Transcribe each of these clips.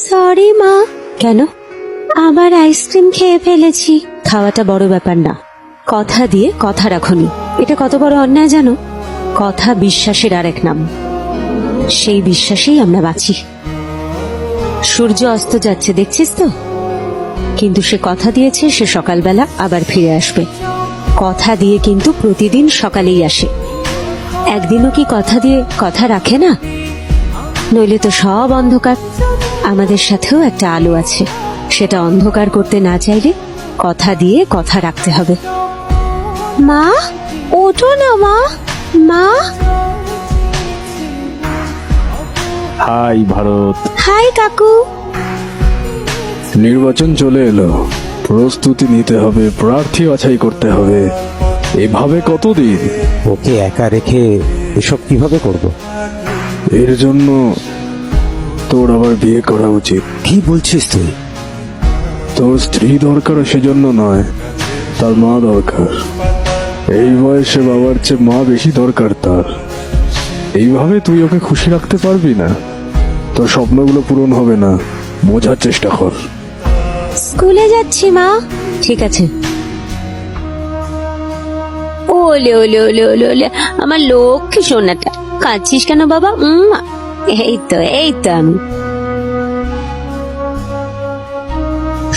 Sorry মা। কেন? আবার আইসক্রিম খেয়ে ফেলেছি। খাওয়াটা বড় ব্যাপার না, কথা দিয়ে কথা রাখুনি, এটা কত বড় অন্যায় জানো? কথা বিশ্বাসের আরেক নাম, সেই বিশ্বাসেই আমরা বাঁচি। সূর্য অস্ত যাচ্ছে দেখছিস তো, কিন্তু সে কথা দিয়েছে সে সকালবেলা আবার ফিরে আসবে। কথা দিয়ে কিন্তু প্রতিদিন সকালেই আসে। একদিনও কি কথা দিয়ে কথা রাখে না? নইলে তো সব অন্ধকার। আমাদের সাথেও একটা আলো আছে, সেটা অন্ধকার করতে না চাইলে কথা দিয়ে কথা রাখতে হবে। মা, ওঠো না মা। মা। হাই ভারত। হাই কাকু। নির্বাচন চলে এলো, প্রস্তুতি নিতে হবে, প্রার্থী বাছাই করতে হবে। এভাবে কতদিন? ওকে একা রেখে এসব কিভাবে করব? এর জন্য তোর আবার বিয়ে করা উচিত। কি বলছিস তুই? তোর স্ত্রী দরকার সেজন্য নয়, তার মা দরকার। এই বয়সে বাবার চেয়ে মা বেশি দরকার তার। এইভাবে তুই ওকে খুশি রাখতে পারবি না, তোর স্বপ্নগুলো পূরণ হবে না। বোঝার চেষ্টা কর। স্কুলে যাচ্ছি মা। ঠিক আছে। ওলে ওলে ওলে ওলে ওলে, আমার লক্ষ্মী সোনাটা। কাঁদছিস কেন বাবা? এই তো আমি।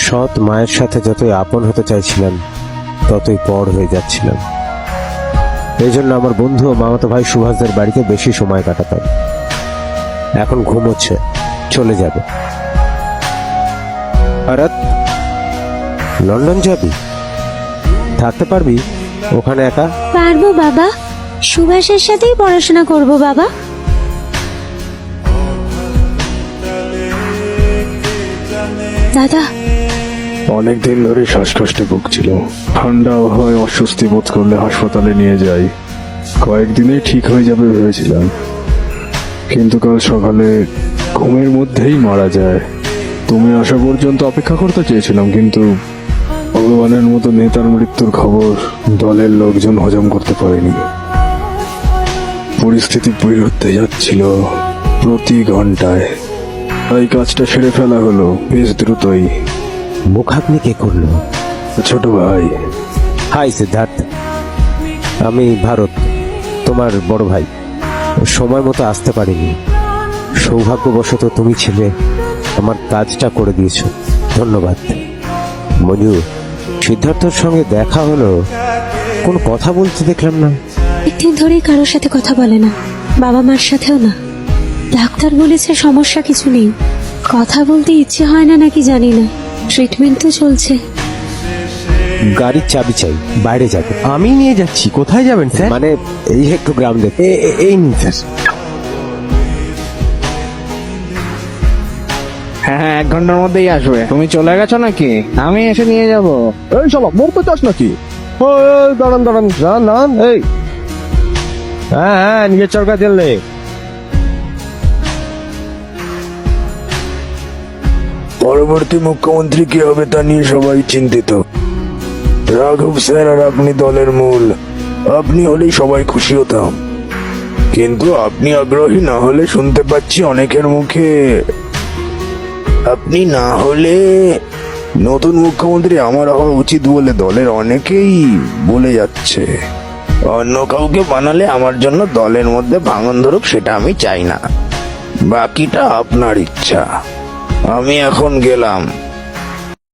সৎ মায়ের সাথে যতই আপন হতে চাইছিলাম, ততই পর হয়ে যাচ্ছিলাম। এই জন্য আমার বন্ধু ও মামাতো ভাই সুভাষদের বাড়িতে বেশি সময় কাটাতাম। এখন ঘুমোচ্ছে, চলে যাবে। ভারত, লন্ডন যাবি? থাকতে পারবি ওখানে একা? পারবো বাবা, সুভাষের সাথেই পড়াশোনা করব বাবা। দাদা, অনেকদিন ধরে শ্বাসকষ্টে ভুগছিল। ঠান্ডা হয়, অস্বস্তি বোধ করলে হাসপাতালে নিয়ে যাই। কয়েকদিনেই ঠিক হয়ে যাবে ভেবেছিলাম, কিন্তু কাল সকালে ঘুমের মধ্যেই মারা যায়। তুমি আসা পর্যন্ত অপেক্ষা করতে চেয়েছিলাম, কিন্তু ভগবানের মতো নেতার মৃত্যুর খবর দলের লোকজন হজম করতে পারেনি। পরিস্থিতি বিগড়তে যাচ্ছিল প্রতি ঘন্টায়। তাই কাজটা সেরে ফেলা হলো বেশ দ্রুতই। মুখাগ্নি কে করলো? ছোট ভাই। হাই সিদ্ধার্থ, আমি ভারত, তোমার বড় ভাই। সময় মতো আসতে পারিনি। সৌভাগ্যবশত তুমি ছিলে, আমার কাজটা করে দিয়েছো, ধন্যবাদ। মঞ্জু, সিদ্ধার্থর সঙ্গে দেখা হলো, কোন কথা বলতে দেখলাম না। একদিন ধরেই কারোর সাথে কথা বলে না, বাবা মার সাথেও না। ডাক্তার বলেছে সমস্যা কিছু নেই, কথা বলতে ইচ্ছে হয় না নাকি জানি না। ট্রিটমেন্ট তো চলছে। গাড়ির চাবি চাই, বাইরে যাবে। আমি নিয়ে যাচ্ছি। কোথায় যাবেন স্যার? মানে এই একটু গ্রাম দেখে। এই নিন স্যার। হ্যাঁ, 1 ঘন্টার মধ্যেই আসবে। তুমি চলে গেছো নাকি? আমি এসে নিয়ে যাব। এই শালা মরতে চাস নাকি? ওই দাঁড়ান দাঁড়ান, এই হ্যাঁ নিজের চরকা তেল নে। পরবর্তী মুখ্যমন্ত্রী কি হবে তা নিয়ে সবাই চিন্তিত। রাঘব স্যার আর আপনি দলের মূল। আপনি হলেই সবাই খুশি হতাম, কিন্তু আপনি আগ্রহী না হলে শুনতে পাচ্ছি অনেকের মুখে আপনি না হলে নতুন মুখ্যমন্ত্রী আমার হওয়া উচিত বলে দলের অনেকেই বলে যাচ্ছে। অন্য কাউকে বানালে আমার জন্য দলের মধ্যে ভাঙন ধরুক, সেটা আমি চাই না। বাকিটা আপনার ইচ্ছা। আমি এখন গেলাম।